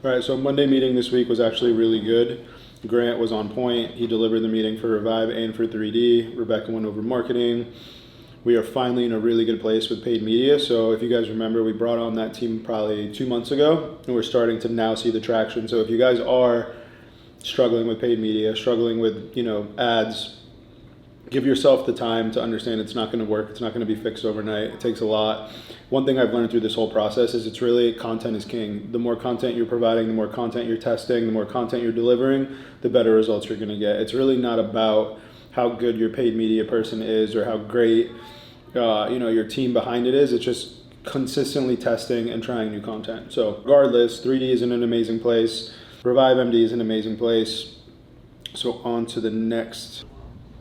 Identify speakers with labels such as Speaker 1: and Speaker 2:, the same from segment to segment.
Speaker 1: All right, so Monday meeting this week was actually really good. Grant was on point. He delivered the meeting for Revive and for 3D. Rebecca went over marketing. We are finally in a really good place with paid media. So if you guys remember, we brought on that team probably 2 months ago, and we're starting to now see the traction. So if you guys are struggling with paid media, struggling with, ads, give yourself the time to understand it's not going to work. It's not going to be fixed overnight. It takes a lot. One thing I've learned through this whole process is it's really content is king. The more content you're providing, the more content you're testing, the more content you're delivering, the better results you're going to get. It's really not about how good your paid media person is or how great your team behind it is. It's just consistently testing and trying new content. So regardless, 3D is in an amazing place. Revive MD is an amazing place. So on to the next.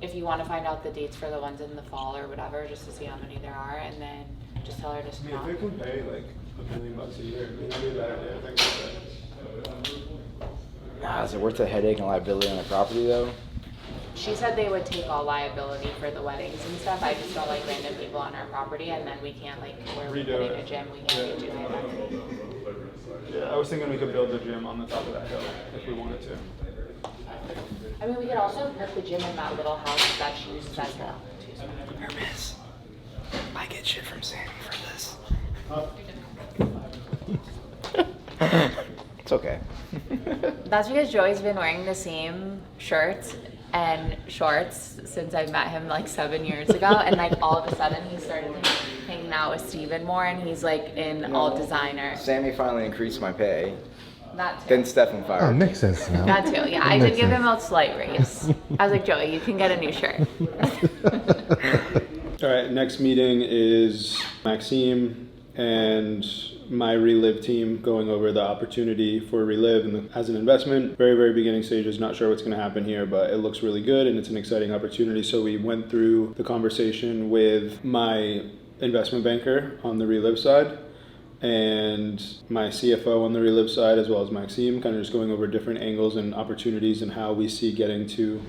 Speaker 2: If you want to find out the dates for the ones in the fall or whatever, just to see how many there are, and then just tell her to stop.
Speaker 1: If they can pay like $1 million a year, maybe a better day. I think
Speaker 3: Is it worth the headache and liability on the property though?
Speaker 2: She said they would take all liability for the weddings and stuff. I just don't like random people on our property, and then we can't where we're putting a gym, we can't do that.
Speaker 1: Yeah, I was thinking we could build a gym on the top of that hill if we wanted to.
Speaker 2: I mean, we could also put the gym in that little house that she uses as well.
Speaker 3: Hermes, I get shit from Sammy for this. It's okay.
Speaker 2: That's because Joey's been wearing the same shirts and shorts since I met him 7 years ago, and all of a sudden he started hanging out with Steven more, and he's in all designer.
Speaker 3: Sammy finally increased my pay.
Speaker 2: That too.
Speaker 3: Then Stefan fired.
Speaker 4: Oh, it makes sense now.
Speaker 2: That too, yeah. I did give him a slight raise. I was like, Joey, you can get a new shirt.
Speaker 1: All right, next meeting is Maxime and my Relive team going over the opportunity for Relive as an investment. Very, very beginning stages, not sure what's going to happen here, but it looks really good and it's an exciting opportunity. So we went through the conversation with my investment banker on the Relive side and my CFO on the Relive side, as well as Maxime, kind of just going over different angles and opportunities and how we see getting to,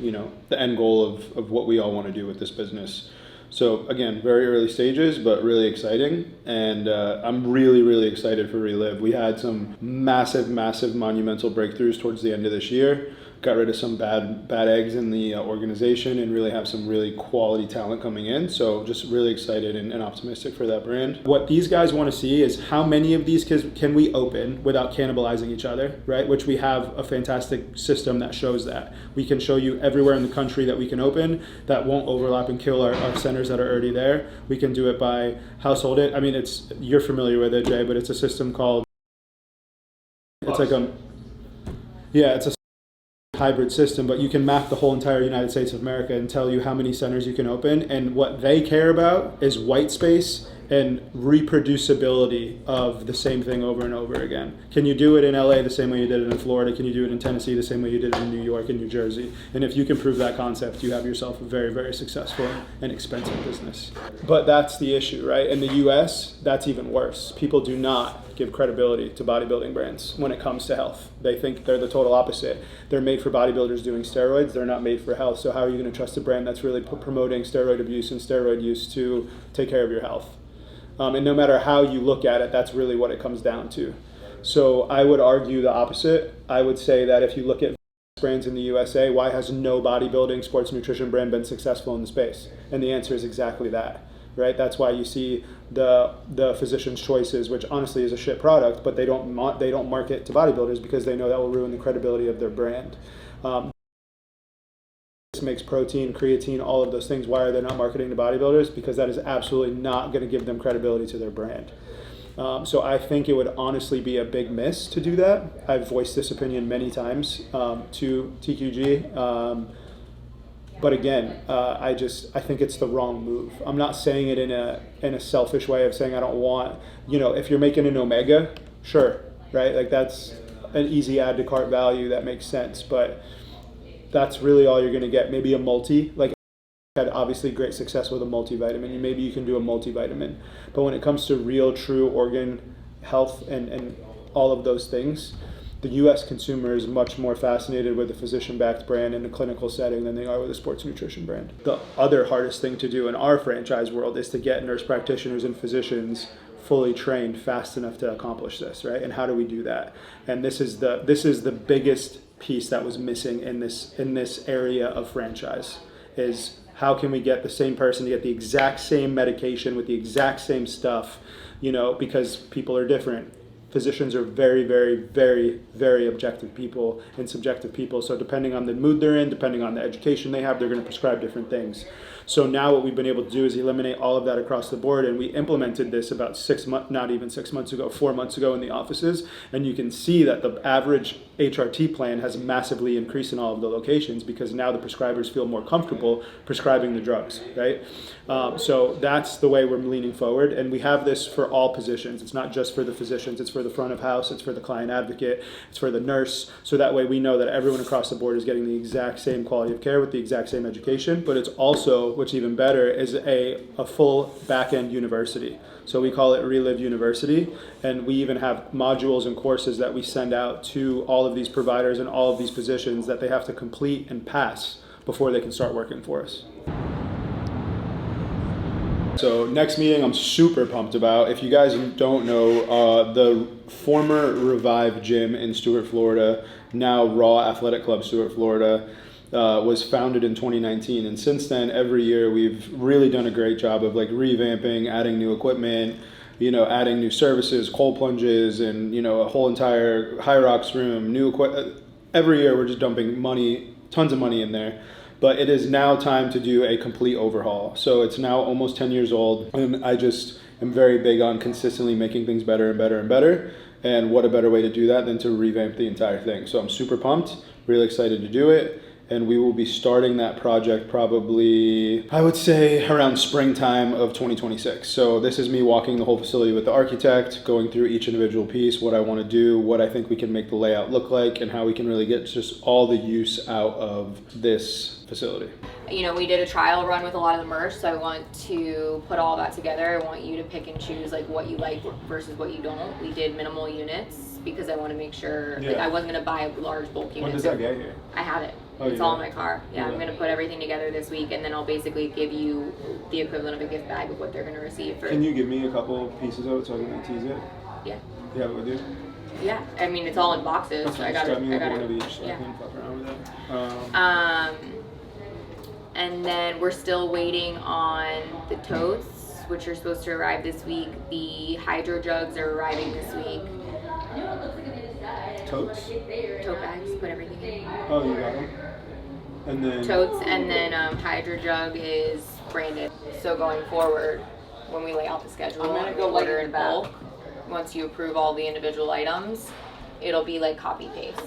Speaker 1: the end goal of what we all want to do with this business. So again, very early stages, but really exciting. And I'm really, really excited for Relive. We had some massive, massive monumental breakthroughs towards the end of this year. Got rid of some bad eggs in the organization and really have some really quality talent coming in. So just really excited and optimistic for that brand. What these guys want to see is how many of these can we open without cannibalizing each other, right? Which we have a fantastic system that shows that. We can show you everywhere in the country that we can open that won't overlap and kill our centers that are already there. We can do it by household. I mean, you're familiar with it, Jay, but it's a system called, it's a hybrid system, but you can map the whole entire United States of America and tell you how many centers you can open, and what they care about is white space and reproducibility of the same thing over and over again. Can you do it in LA the same way you did it in Florida? Can you do it in Tennessee the same way you did it in New York and New Jersey? And if you can prove that concept, you have yourself a very, very successful and expensive business. But that's the issue, right? In the US, that's even worse. People do not give credibility to bodybuilding brands when it comes to health. They think they're the total opposite. They're made for bodybuilders doing steroids. They're not made for health. So how are you going to trust a brand that's really promoting steroid abuse and steroid use to take care of your health? And no matter how you look at it, that's really what it comes down to. So I would argue the opposite. I would say that if you look at brands in the USA, why has no bodybuilding sports nutrition brand been successful in the space? And the answer is exactly that, right? That's why you see the Physician's Choices, which honestly is a shit product, but they don't market to bodybuilders because they know that will ruin the credibility of their brand. Makes protein, creatine, all of those things. Why are they not marketing to bodybuilders? Because that is absolutely not going to give them credibility to their brand. So I think it would honestly be a big miss to do that. I've voiced this opinion many times to TQG. But again, I think it's the wrong move. I'm not saying it in a selfish way of saying I don't want, if you're making an Omega, sure, right? That's an easy add to cart value that makes sense. But that's really all you're going to get. Maybe a multi, had obviously great success with a multivitamin. Maybe you can do a multivitamin. But when it comes to real, true organ health and all of those things, the U.S. consumer is much more fascinated with a physician-backed brand in a clinical setting than they are with a sports nutrition brand. The other hardest thing to do in our franchise world is to get nurse practitioners and physicians fully trained fast enough to accomplish this, right? And how do we do that? And this is the biggest piece that was missing in this area of franchise, is how can we get the same person to get the exact same medication with the exact same stuff, because people are different. Physicians are very, very, very, very objective people and subjective people. So depending on the mood they're in, depending on the education they have, they're going to prescribe different things. So now what we've been able to do is eliminate all of that across the board. And we implemented this about 6 months, not even 6 months ago, 4 months ago in the offices. And you can see that the average HRT plan has massively increased in all of the locations, because now the prescribers feel more comfortable prescribing the drugs, right? So that's the way we're leaning forward. And we have this for all positions. It's not just for the physicians, it's for the front of house, it's for the client advocate, it's for the nurse. So that way we know that everyone across the board is getting the exact same quality of care with the exact same education. But it's also, what's even better, is a full back-end university. So we call it Relive University, and we even have modules and courses that we send out to all of these providers and all of these positions that they have to complete and pass before they can start working for us. So next meeting I'm super pumped about. If you guys don't know, the former Revive gym in Stuart, Florida, now Raw Athletic Club Stuart, Florida, was founded in 2019, and since then every year we've really done a great job of like revamping, adding new equipment, adding new services, cold plunges, and a whole entire high rocks room, new equipment. Every year we're just dumping money, tons of money in there. But it is now time to do a complete overhaul. So it's now almost 10 years old, and I just am very big on consistently making things better and better and better. And what a better way to do that than to revamp the entire thing. So I'm super pumped, really excited to do it. And we will be starting that project probably, I would say, around springtime of 2026. So this is me walking the whole facility with the architect, going through each individual piece, what I want to do, what I think we can make the layout look like, and how we can really get just all the use out of this facility.
Speaker 4: We did a trial run with a lot of the merch, so I want to put all that together. I want you to pick and choose like what you like versus what you don't. We did minimal units because I want to make sure I wasn't going to buy large bulk units.
Speaker 1: When does that get here?
Speaker 4: I have it.
Speaker 1: Oh,
Speaker 4: it's all in my car. Yeah, I'm going to put everything together this week, and then I'll basically give you the equivalent of a gift bag of what they're going to receive. Can
Speaker 1: you give me a couple pieces of it so I can tease it?
Speaker 4: Yeah.
Speaker 1: You have it with you?
Speaker 4: Yeah. I mean, it's all in boxes, so I got it.
Speaker 1: One of each, so I can fuck around with it.
Speaker 4: And then we're still waiting on the totes, which are supposed to arrive this week. The hydro jugs are arriving this week.
Speaker 1: Totes?
Speaker 4: Tote bags, put everything in.
Speaker 1: Oh, you got them? And then
Speaker 4: totes, and then hydro jug is branded. So going forward, when we lay out the schedule, I'm gonna go order in bulk. Once you approve all the individual items, it'll be like copy paste.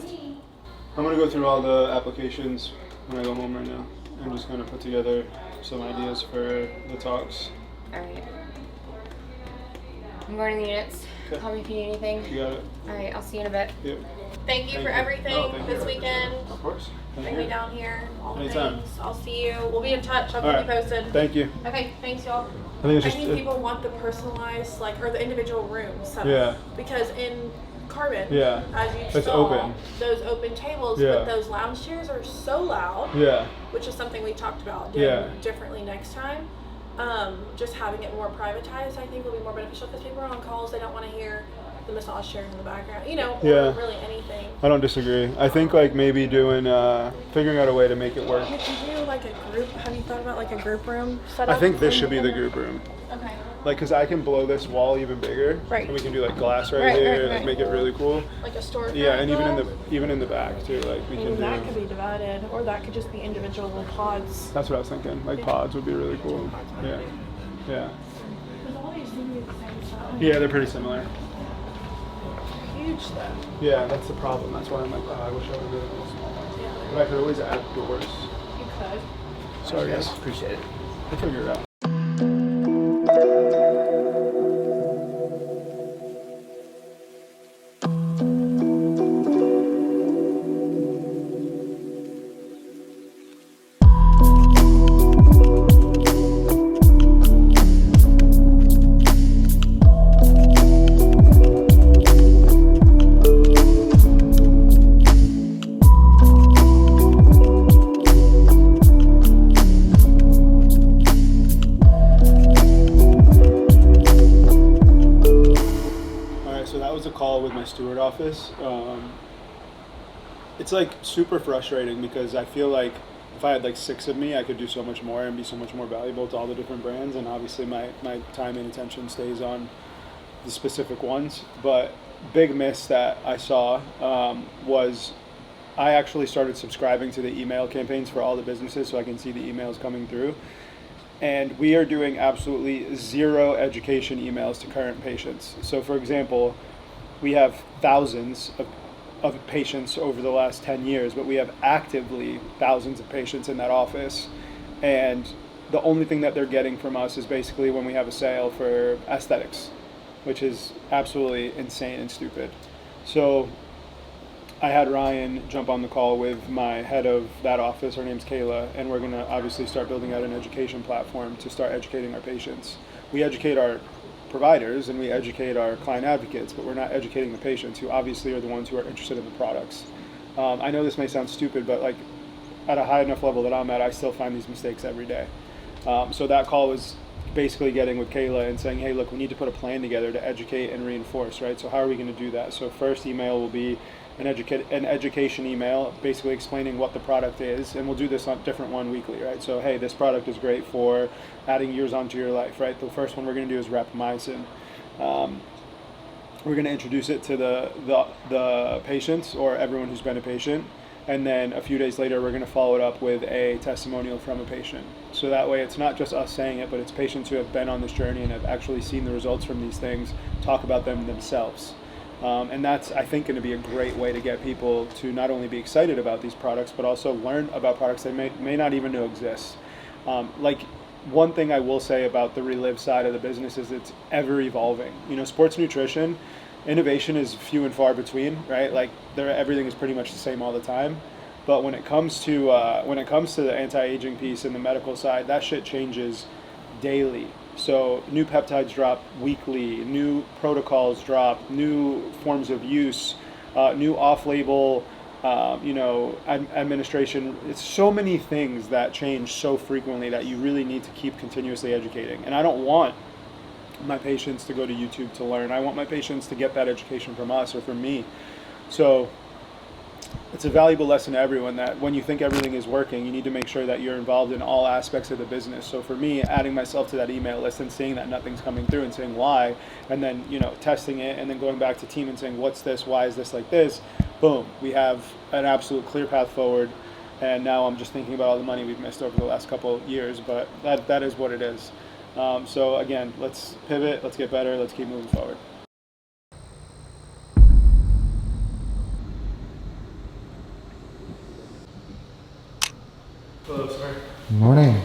Speaker 1: I'm gonna go through all the applications when I go home right now. I'm just gonna put together some ideas for the talks.
Speaker 4: All right. I'm going to the units.
Speaker 1: Okay.
Speaker 4: Call me if you need anything.
Speaker 1: You got it.
Speaker 4: All right, I'll see you in a bit.
Speaker 1: Yep.
Speaker 5: Thank you for everything this weekend.
Speaker 1: Of course.
Speaker 5: Bring me down here. All the
Speaker 1: Anytime.
Speaker 5: things. I'll see you. We'll be in touch. I'll
Speaker 1: All
Speaker 5: keep you
Speaker 1: right.
Speaker 5: posted.
Speaker 1: Thank you.
Speaker 5: Okay, thanks y'all.
Speaker 1: I think it's
Speaker 5: I
Speaker 1: just
Speaker 5: think people want the personalized, or the individual rooms set up.
Speaker 1: Yeah.
Speaker 5: Because in Carbon,
Speaker 1: Yeah.
Speaker 5: as you
Speaker 1: It's
Speaker 5: saw,
Speaker 1: open.
Speaker 5: those open tables,
Speaker 1: Yeah.
Speaker 5: but those lounge chairs are so loud,
Speaker 1: Yeah.
Speaker 5: which is something we talked about doing
Speaker 1: Yeah.
Speaker 5: differently next time. Just having it more privatized, I think, will be more beneficial because people are on calls. They don't want to hear the massage chairs in the background, or
Speaker 1: Yeah.
Speaker 5: really anything.
Speaker 1: I don't disagree. I think maybe doing figuring out a way to make it work.
Speaker 5: If you do a group, have you thought about a group room setup?
Speaker 1: I think this should be the group room.
Speaker 5: Okay.
Speaker 1: Because I can blow this wall even bigger.
Speaker 5: Right.
Speaker 1: And we can do glass right
Speaker 5: Right,
Speaker 1: here,
Speaker 5: right.
Speaker 1: make it really cool.
Speaker 5: Like a store.
Speaker 1: Yeah, and even in the back too. We can do.
Speaker 5: That could be divided, or that could just be individual little pods.
Speaker 1: That's what I was thinking. Pods would be really cool. Yeah. Yeah.
Speaker 5: Because all these seem to be the same size.
Speaker 1: Yeah, they're pretty similar.
Speaker 5: Huge though.
Speaker 1: Yeah, that's the problem. That's why I'm I wish I would have really done small ones.
Speaker 5: Yeah.
Speaker 1: But I could always add doors.
Speaker 5: You could.
Speaker 1: Sorry guys.
Speaker 3: Appreciate it.
Speaker 1: We'll figure it out. office. It's like super frustrating because I feel like if I had like 6 of me, I could do so much more and be so much more valuable to all the different brands. And obviously my time and attention stays on the specific ones. But big miss that I saw was I actually started subscribing to the email campaigns for all the businesses so I can see the emails coming through. And we are doing absolutely 0 education emails to current patients. So for example, we have thousands of patients over the last 10 years, but we have actively thousands of patients in that office. And the only thing that they're getting from us is basically when we have a sale for aesthetics, which is absolutely insane and stupid. So I had Ryan jump on the call with my head of that office. Her name's Kayla, and we're going to obviously start building out an education platform to start educating our patients. We educate our providers and we educate our client advocates, but we're not educating the patients, who obviously are the ones who are interested in the products. I know this may sound stupid, but like at a high enough level that I'm at, I still find these mistakes every day. So that call was basically getting with Kayla and saying, hey, look, we need to put a plan together to educate and reinforce, right? So how are we going to do that? So first email will be an education email, basically explaining what the product is, and we'll do this on different one weekly, right? So hey, this product is great for adding years onto your life, right? The first one we're going to do is rapamycin. We're going to introduce it to the patients or everyone who's been a patient, and then a few days later we're going to follow it up with a testimonial from a patient. So that way it's not just us saying it, but it's patients who have been on this journey and have actually seen the results from these things talk about them themselves. And that's, I think, going to be a great way to get people to not only be excited about these products, but also learn about products they may not even know exist. Like one thing I will say about the Relive side of the business is it's ever evolving. You know, sports nutrition, innovation is few and far between, right? Like everything is pretty much the same all the time. But when it comes to the anti-aging piece and the medical side, that shit changes daily. So new peptides drop weekly, new protocols drop, new forms of use, new off-label, administration. It's so many things that change so frequently that you really need to keep continuously educating. And I don't want my patients to go to YouTube to learn. I want my patients to get that education from us or from me. So it's a valuable lesson to everyone that when you think everything is working, you need to make sure that you're involved in all aspects of the business. So for me, adding myself to that email list and seeing that nothing's coming through and saying why, and then, testing it and then going back to team and saying, what's this? Why is this like this? Boom, we have an absolute clear path forward. And now I'm just thinking about all the money we've missed over the last couple of years, but that is what it is. So again, let's pivot, let's get better, let's keep moving forward. Hello, sir.
Speaker 6: Good morning.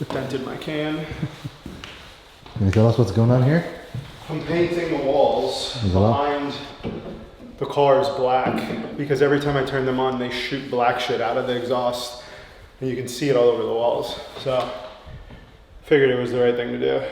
Speaker 1: Dented my can.
Speaker 6: Can you tell us what's going on here?
Speaker 1: I'm painting the walls
Speaker 6: Hello?
Speaker 1: behind the cars black because every time I turn them on, they shoot black shit out of the exhaust, and you can see it all over the walls. So, figured it was the right thing to do.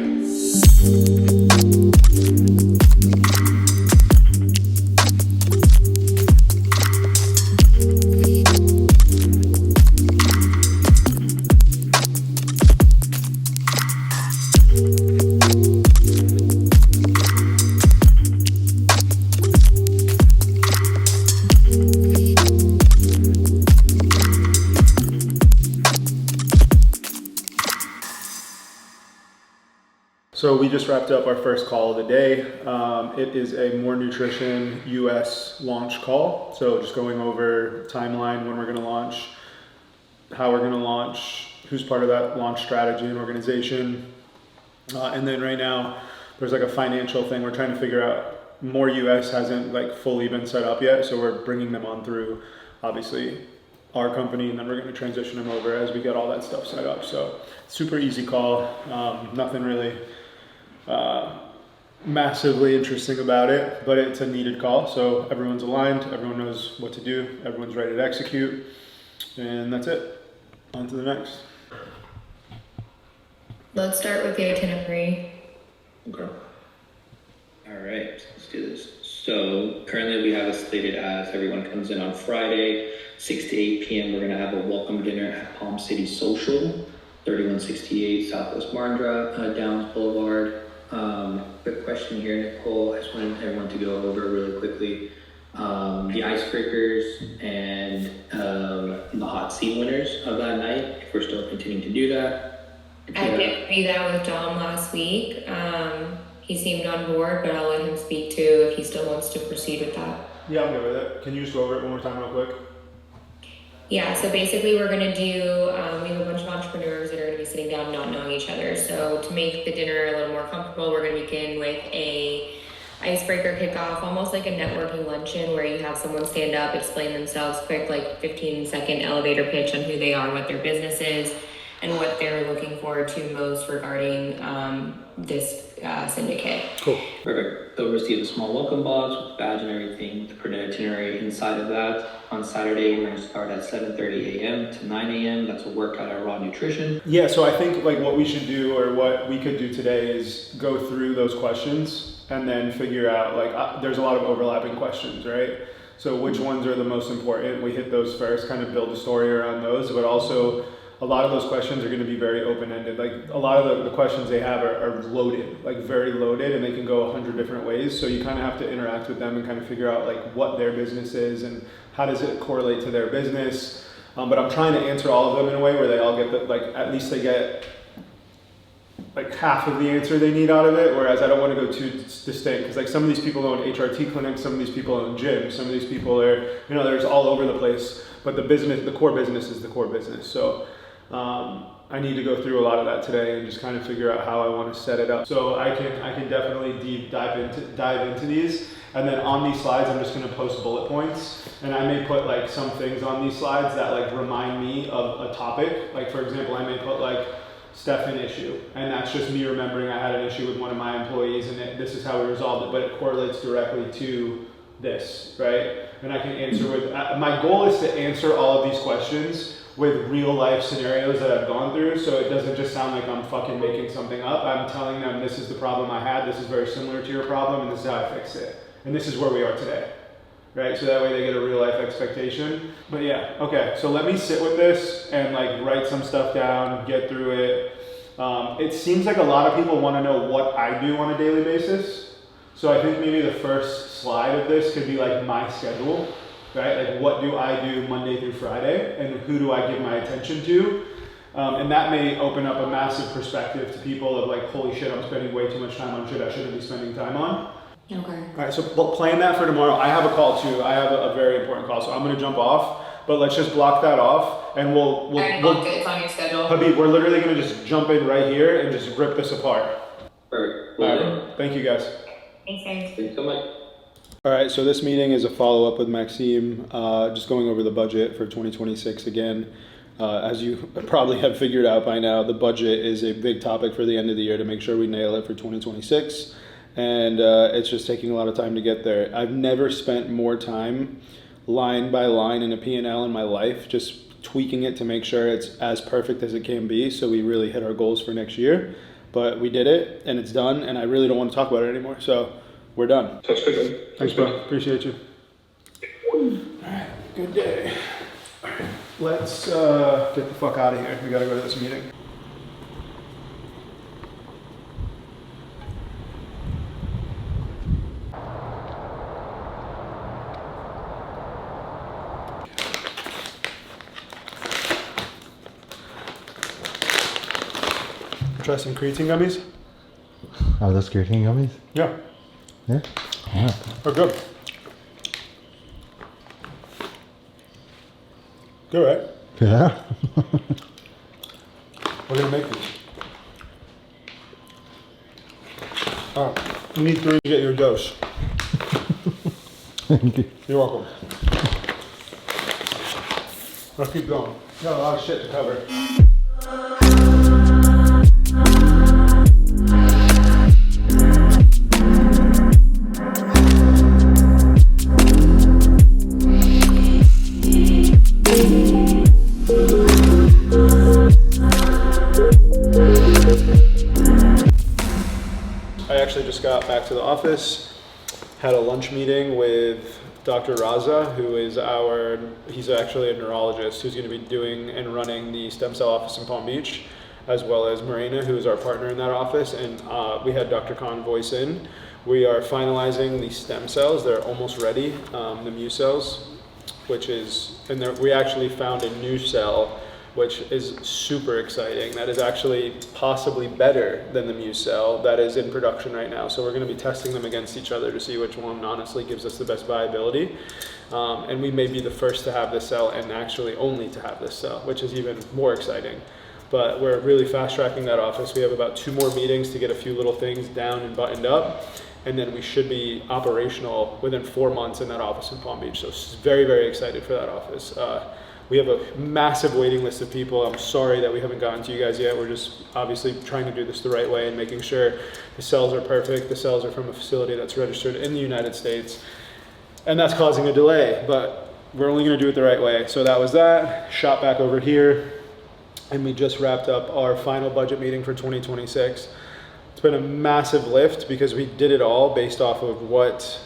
Speaker 1: So we just wrapped up our first call of the day. It is a More Nutrition US launch call. So just going over timeline, when we're going to launch, how we're going to launch, who's part of that launch strategy and organization. And then right now there's like a financial thing. We're trying to figure out, More US hasn't like fully been set up yet. So we're bringing them on through obviously our company, and then we're going to transition them over as we get all that stuff set up. So super easy call. Nothing really massively interesting about it, but it's a needed call. So everyone's aligned, everyone knows what to do, everyone's ready to execute, and that's it. On to the next.
Speaker 7: Let's start with the itinerary.
Speaker 1: Okay.
Speaker 8: All right, let's do this. So currently we have it slated as everyone comes in on Friday, 6 to 8 p.m. We're going to have a welcome dinner at Palm City Social. 3168 Southwest Martin Drive, Downs Boulevard. Quick question here, Nicole. I just wanted everyone to go over really quickly the icebreakers and the hot seat winners of that night, if we're still continuing to do that.
Speaker 7: I did do that with Dom last week. He seemed on board, but I'll let him speak too if he still wants to proceed with that.
Speaker 1: Yeah, I'm good with it. Can you just go over it one more time real quick?
Speaker 7: Yeah, so basically we're going to do, we have a bunch of entrepreneurs that are going to be sitting down not knowing each other. So to make the dinner a little more comfortable, we're going to begin with a icebreaker kickoff, almost like a networking luncheon where you have someone stand up, explain themselves, quick like 15-second elevator pitch on who they are, what their business is, and what they're looking forward to most regarding this syndicate.
Speaker 8: Cool. Perfect. They'll receive a small welcome box with badge and everything, the printed itinerary inside of that. On Saturday, we're going to start at 7:30 a.m. to 9 a.m. That's a workout at Raw Nutrition.
Speaker 1: Yeah, so I think like what we should do or what we could do today is go through those questions and then figure out like there's a lot of overlapping questions, right? So which ones are the most important? We hit those first, kind of build a story around those, but also a lot of those questions are going to be very open-ended. Like a lot of the questions they have are loaded, like very loaded, and they can go 100 different ways. So you kind of have to interact with them and kind of figure out like what their business is and how does it correlate to their business. But I'm trying to answer all of them in a way where they all get like at least they get like half of the answer they need out of it. Whereas I don't want to go too distinct because like some of these people own HRT clinics, some of these people own gyms, some of these people are there's all over the place. But the core business is the core business. So. I need to go through a lot of that today and just kind of figure out how I want to set it up. So I can definitely dive into these. And then on these slides, I'm just going to post bullet points. And I may put like some things on these slides that like remind me of a topic. Like for example, I may put like Stefan issue. And that's just me remembering I had an issue with one of my employees and this is how we resolved it. But it correlates directly to this, right? And I can answer with, my goal is to answer all of these questions with real life scenarios that I've gone through, so it doesn't just sound like I'm fucking making something up. I'm telling them this is the problem I had, this is very similar to your problem, and this is how I fixed it. And this is where we are today, right? So that way they get a real life expectation. But yeah, okay, so let me sit with this and like write some stuff down, get through it. It seems like a lot of people wanna know what I do on a daily basis. So I think maybe the first slide of this could be like my schedule. Right? Like what do I do Monday through Friday and who do I give my attention to? And that may open up a massive perspective to people of like, holy shit, I'm spending way too much time on shit I shouldn't be spending time on.
Speaker 7: Okay.
Speaker 1: All right, so plan that for tomorrow. I have a call too. I have a very important call, so I'm gonna jump off, but let's just block that off and we'll
Speaker 7: it's on your schedule.
Speaker 1: Habib, we're literally gonna just jump in right here and just rip this apart.
Speaker 8: Perfect.
Speaker 1: All right, thank you guys.
Speaker 7: Thanks, guys.
Speaker 8: Thanks so much.
Speaker 1: All right, so this meeting is a follow-up with Maxime, just going over the budget for 2026 again. As you probably have figured out by now, the budget is a big topic for the end of the year to make sure we nail it for 2026. And it's just taking a lot of time to get there. I've never spent more time line by line in a P&L in my life, just tweaking it to make sure it's as perfect as it can be so we really hit our goals for next year. But we did it, and it's done, and I really don't want to talk about it anymore. So we're done.
Speaker 8: Touch good.
Speaker 1: Thanks, bro. Appreciate you. All right, good day. All right, let's get the fuck out of here. We gotta go to this meeting. Try some creatine gummies?
Speaker 6: Are those creatine gummies?
Speaker 1: Yeah.
Speaker 6: Yeah? Alright.
Speaker 1: They're good. Good, right?
Speaker 6: Yeah?
Speaker 1: We're gonna make these. Alright, you need 3 to get your dose.
Speaker 6: Thank you.
Speaker 1: You're welcome. Let's keep going. Got a lot of shit to cover. I actually just got back to the office, had a lunch meeting with Dr. Raza, who is he's actually a neurologist who's going to be doing and running the stem cell office in Palm Beach. as well as Marina, who is our partner in that office, and we had Dr. Khan voice in. We are finalizing the stem cells. They're almost ready, the mu cells, which is, and we actually found a new cell, which is super exciting. That is actually possibly better than the mu cell that is in production right now. So we're going to be testing them against each other to see which one honestly gives us the best viability. And we may be the first to have this cell and actually only to have this cell, which is even more exciting. But we're really fast tracking that office. We have about 2 more meetings to get a few little things down and buttoned up. And then we should be operational within 4 months in that office in Palm Beach. So very, very excited for that office. We have a massive waiting list of people. I'm sorry that we haven't gotten to you guys yet. We're just obviously trying to do this the right way and making sure the cells are perfect. The cells are from a facility that's registered in the United States. And that's causing a delay, but we're only gonna do it the right way. So that was that. Shot back over here. And we just wrapped up our final budget meeting for 2026. It's been a massive lift because we did it all based off of what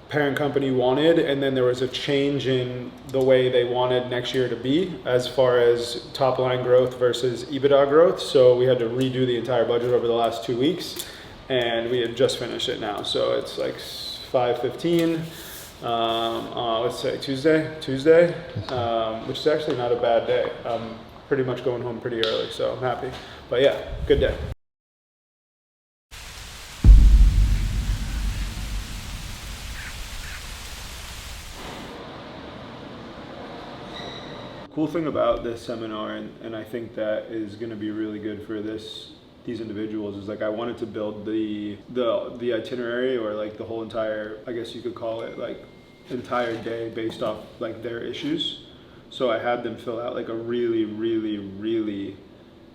Speaker 1: parent company wanted, and then there was a change in the way they wanted next year to be as far as top line growth versus EBITDA growth. So we had to redo the entire budget over the last 2 weeks, and we had just finished it now. So it's like 5:15. Let's say Tuesday, which is actually not a bad day. I'm pretty much going home pretty early, so I'm happy. But yeah, good day. Cool thing about this seminar, and I think that is going to be really good for these individuals, is like I wanted to build the itinerary, or like the whole entire, I guess you could call it, like entire day based off like their issues. So I had them fill out like a really, really, really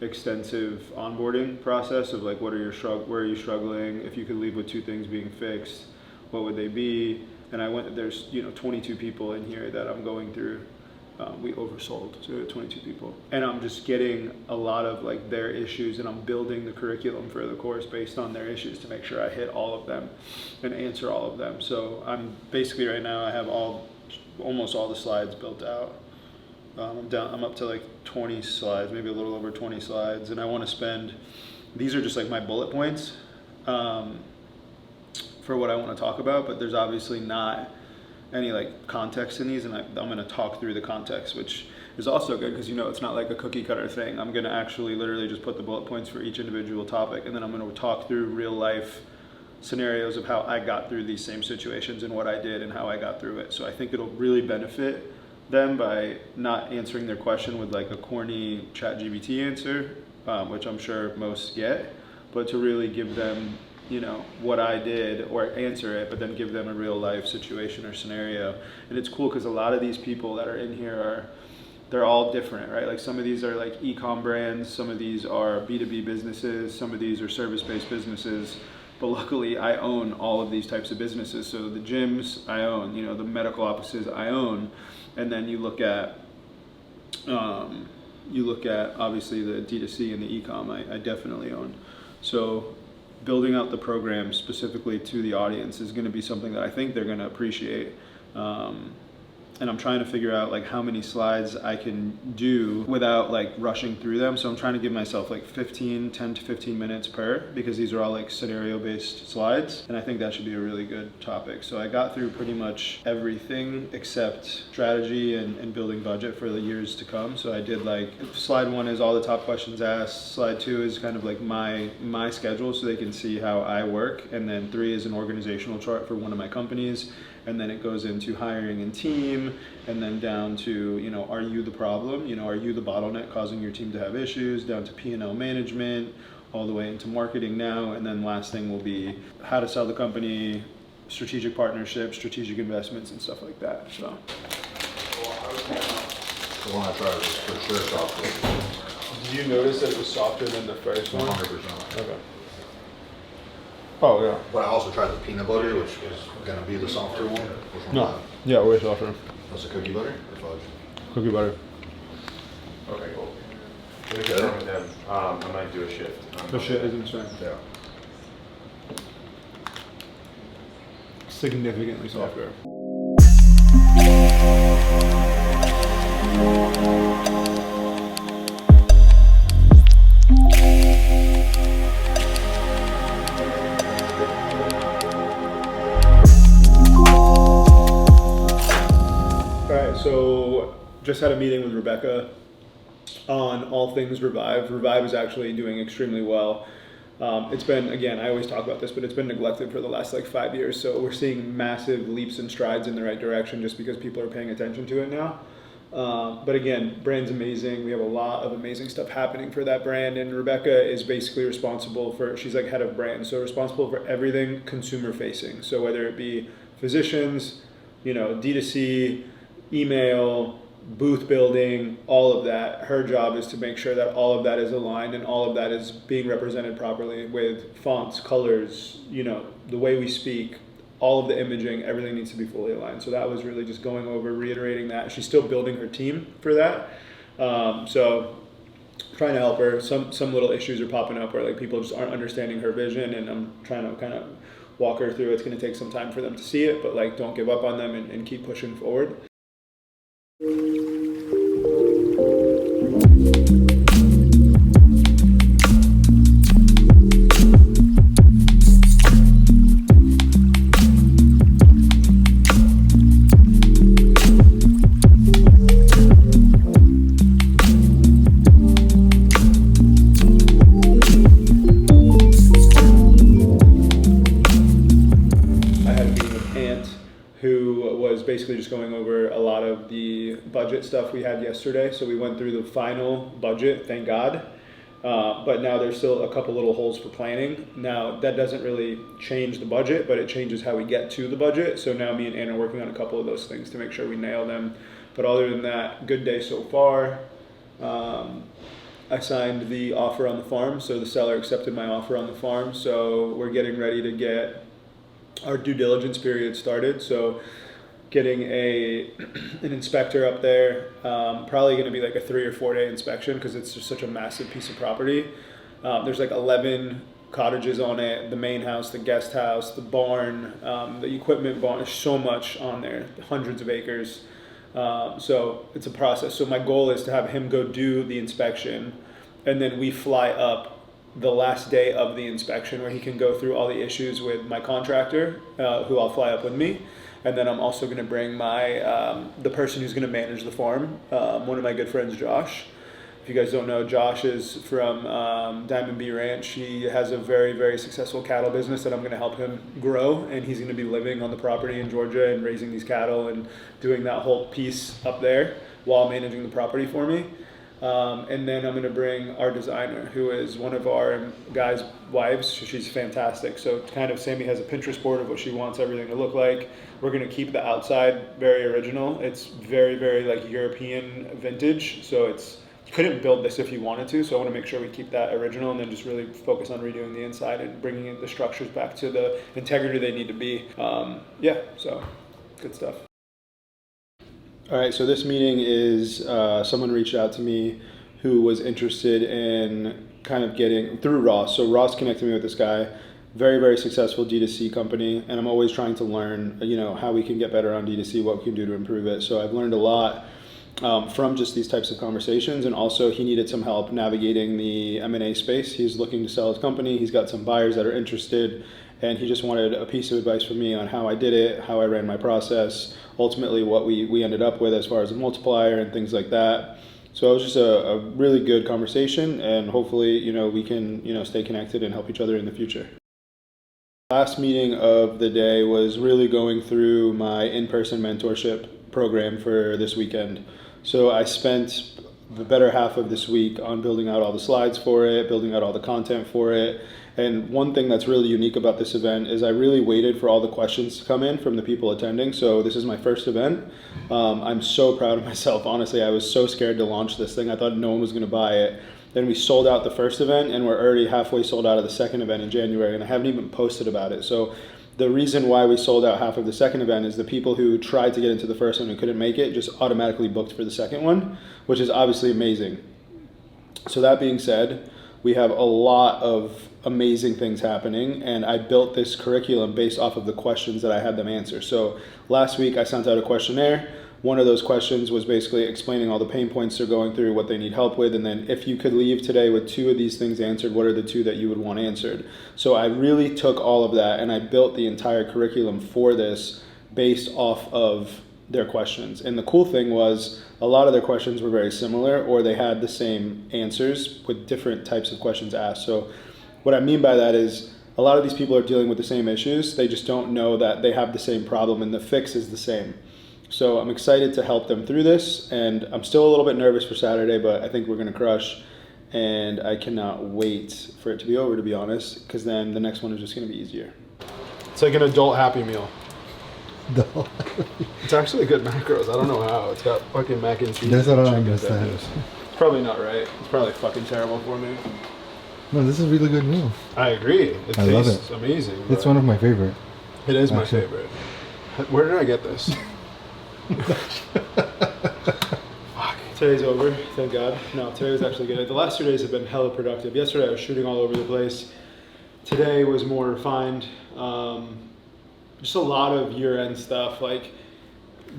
Speaker 1: extensive onboarding process of like, where are you struggling? If you could leave with 2 things being fixed, what would they be? And there's 22 people in here that I'm going through. We oversold to 22 people, and I'm just getting a lot of like their issues, and I'm building the curriculum for the course based on their issues to make sure I hit all of them and answer all of them. So I'm basically right now I have almost all the slides built out. I'm up to like 20 slides, maybe a little over 20 slides, and I want to spend, these are just like my bullet points for what I want to talk about, but there's obviously not any like context in these, and I'm going to talk through the context, which is also good because it's not like a cookie cutter thing. I'm going to actually literally just put the bullet points for each individual topic, and then I'm going to talk through real life scenarios of how I got through these same situations and what I did and how I got through it. So I think it'll really benefit them by not answering their question with like a corny ChatGPT answer, which I'm sure most get, but to really give them what I did, or answer it, but then give them a real life situation or scenario. And it's cool because a lot of these people that are in here they're all different, right? Like some of these are like e-com brands, some of these are B2B businesses, some of these are service-based businesses. But luckily I own all of these types of businesses. So the gyms I own, the medical offices I own. And then you look at obviously the D2C and the e-com I definitely own. So building out the program specifically to the audience is going to be something that I think they're going to appreciate. And I'm trying to figure out like how many slides I can do without like rushing through them. So I'm trying to give myself like 10 to 15 minutes per, because these are all like scenario based slides. And I think that should be a really good topic. So I got through pretty much everything except strategy and building budget for the years to come. So I did like, slide 1 is all the top questions asked. Slide 2 is kind of like my schedule so they can see how I work. And then 3 is an organizational chart for one of my companies. And then it goes into hiring and team, and then down to, are you the problem? Are you the bottleneck causing your team to have issues? Down to P&L management, all the way into marketing now. And then last thing will be how to sell the company, strategic partnerships, strategic investments, and stuff like that. So.
Speaker 9: The one I tried was for sure softer.
Speaker 1: Did you notice that it was softer than the first one?
Speaker 9: 100%.
Speaker 1: Okay. Oh yeah.
Speaker 9: But I also tried the peanut butter, which is gonna be the softer one. Which one?
Speaker 1: No. Yeah, way softer.
Speaker 9: That's the cookie butter or fudge?
Speaker 1: Cookie butter.
Speaker 10: Okay, cool. Let me confirm with them. I might do a shift.
Speaker 1: The shit isn't same.
Speaker 9: Yeah.
Speaker 1: Significantly softer. just had a meeting with Rebecca on all things Revive. Revive is actually doing extremely well. It's been, again, I always talk about this, but it's been neglected for the last like 5 years. So we're seeing massive leaps and strides in the right direction just because people are paying attention to it now. But again, brand's amazing. We have a lot of amazing stuff happening for that brand, and Rebecca is basically responsible for, she's like head of brand, so responsible for everything consumer facing. So whether it be physicians, you know, D2C, email, booth building, all of that, her job is to make sure that all of that is aligned and all of that is being represented properly with fonts, colors, you know, the way we speak, all of the imaging, everything needs to be fully aligned. So that was really just going over, reiterating that. She's still building her team for that. So trying to help her. Some little issues are popping up where like people just aren't understanding her vision, and I'm trying to kind of walk her through. It's going to take some time for them to see it, but like don't give up on them and keep pushing forward. Basically just going over a lot of the budget stuff we had yesterday. So we went through the final budget, thank God. But now there's still a couple little holes for planning. Now that doesn't really change the budget, but it changes how we get to the budget. So now me and Ann are working on a couple of those things to make sure we nail them. But other than that, good day so far. I signed the offer on the farm. So the seller accepted my offer on the farm. So we're getting ready to get our due diligence period started. So getting an inspector up there, probably going to be like a 3 or 4 day inspection because it's just such a massive piece of property. There's like 11 cottages on it, the main house, the guest house, the barn, the equipment barn. There's so much on there, hundreds of acres. So it's a process. So my goal is to have him go do the inspection, and then we fly up the last day of the inspection where he can go through all the issues with my contractor, who I'll fly up with me. And then I'm also going to bring my the person who's going to manage the farm, one of my good friends, Josh. If you guys don't know, Josh is from Diamond B Ranch. He has a very, very successful cattle business that I'm going to help him grow, and he's going to be living on the property in Georgia and raising these cattle and doing that whole piece up there while managing the property for me. And then I'm going to bring our designer, who is one of our guys' wives. She's fantastic. So kind of Sammy has a Pinterest board of what she wants everything to look like. We're going to keep the outside very original. It's very, very like European vintage. So you couldn't build this if you wanted to. So I want to make sure we keep that original and then just really focus on redoing the inside and bringing in the structures back to the integrity they need to be. Yeah, so good stuff. All right, so this meeting is someone reached out to me who was interested in kind of getting through Ross. So Ross connected me with this guy, very, very successful D2C company, and I'm always trying to learn, you know, how we can get better on D2C, what we can do to improve it. So I've learned a lot from just these types of conversations, and also he needed some help navigating the M&A space. He's looking to sell his company. He's got some buyers that are interested, and he just wanted a piece of advice from me on how I did it, how I ran my process, ultimately what we ended up with as far as a multiplier and things like that. So it was just a really good conversation, and hopefully, you know, we can, you know, stay connected and help each other in the future. Last meeting of the day was really going through my in-person mentorship program for this weekend. So I spent the better half of this week on building out all the slides for it, building out all the content for it. And one thing that's really unique about this event is I really waited for all the questions to come in from the people attending. So this is my first event. I'm so proud of myself. Honestly, I was so scared to launch this thing. I thought no one was going to buy it. Then we sold out the first event, and we're already halfway sold out of the second event in January, and I haven't even posted about it. So the reason why we sold out half of the second event is the people who tried to get into the first one and couldn't make it just automatically booked for the second one, which is obviously amazing. So that being said, we have a lot of amazing things happening, and I built this curriculum based off of the questions that I had them answer. So last week I sent out a questionnaire. One of those questions was basically explaining all the pain points they're going through, what they need help with, and then if you could leave today with 2 of these things answered, what are the 2 that you would want answered? So I really took all of that and I built the entire curriculum for this based off of their questions. And the cool thing was a lot of their questions were very similar, or they had the same answers with different types of questions asked. So what I mean by that is a lot of these people are dealing with the same issues. They just don't know that they have the same problem and the fix is the same. So I'm excited to help them through this, and I'm still a little bit nervous for Saturday, but I think we're going to crush. And I cannot wait for it to be over, to be honest, because then the next one is just going to be easier. It's like an adult Happy Meal.
Speaker 6: No.
Speaker 1: It's actually good macros. I don't know how. It's got fucking mac and cheese.
Speaker 6: That's what I don't
Speaker 1: chicken
Speaker 6: understand.
Speaker 1: tenders. It's probably not right. It's probably fucking terrible for me.
Speaker 6: No, this is a really good meal.
Speaker 1: I agree. It
Speaker 6: I love
Speaker 1: tastes
Speaker 6: it.
Speaker 1: amazing.
Speaker 6: It's one of my favorite.
Speaker 1: It is my
Speaker 6: actually.
Speaker 1: favorite. Where did I get this? Fuck. Today's over, thank God. No, today was actually good. The last 2 days have been hella productive. Yesterday I was shooting all over the place. Today was more refined. Just a lot of year-end stuff. Like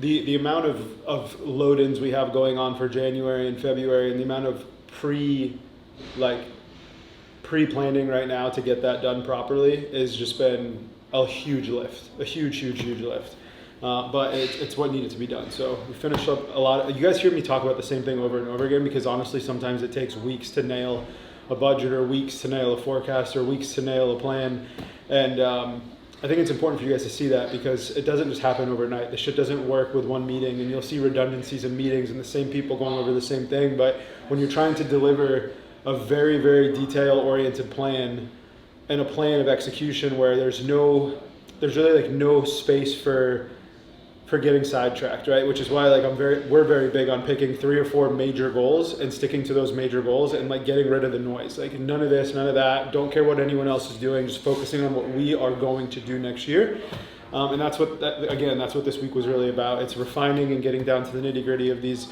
Speaker 1: the amount of load-ins we have going on for January and February, and the amount of pre-planning right now to get that done properly has just been a huge lift, a huge lift. But it's what needed to be done. So we finished up a lot. You guys hear me talk about the same thing over and over again, because honestly, sometimes it takes weeks to nail a budget, or weeks to nail a forecast, or weeks to nail a plan. And I think it's important for you guys to see that, because it doesn't just happen overnight. The shit doesn't work with one meeting, and you'll see redundancies in meetings and the same people going over the same thing. But when you're trying to deliver a very, very detail-oriented plan and a plan of execution where there's really like no space for getting sidetracked, right? Which is why we're very big on picking 3 or 4 major goals and sticking to those major goals, and like getting rid of the noise. Like none of this, none of that. Don't care what anyone else is doing. Just focusing on what we are going to do next year. And that's what this week was really about. It's refining and getting down to the nitty gritty of these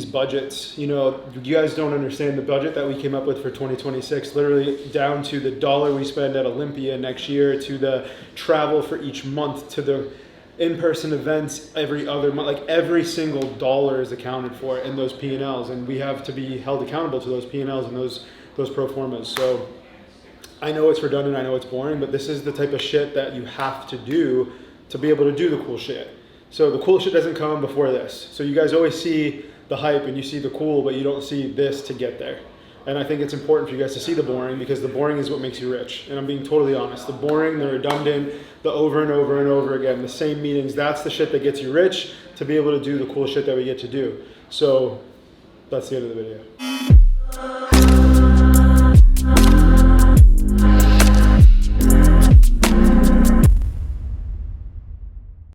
Speaker 1: budgets. You know, you guys don't understand the budget that we came up with for 2026, literally down to the dollar we spend at Olympia next year, to the travel for each month, to the in-person events every other month. Like every single dollar is accounted for in those P&Ls, and we have to be held accountable to those P&Ls and those pro formas. So I know it's redundant, I know it's boring, but this is the type of shit that you have to do to be able to do the cool shit. So the cool shit doesn't come before this. So you guys always see the hype and you see the cool, but you don't see this to get there. And I think it's important for you guys to see the boring, because the boring is what makes you rich. And I'm being totally honest. The boring, the redundant, the over and over and over again, the same meetings, that's the shit that gets you rich, to be able to do the cool shit that we get to do. So that's the end of the video.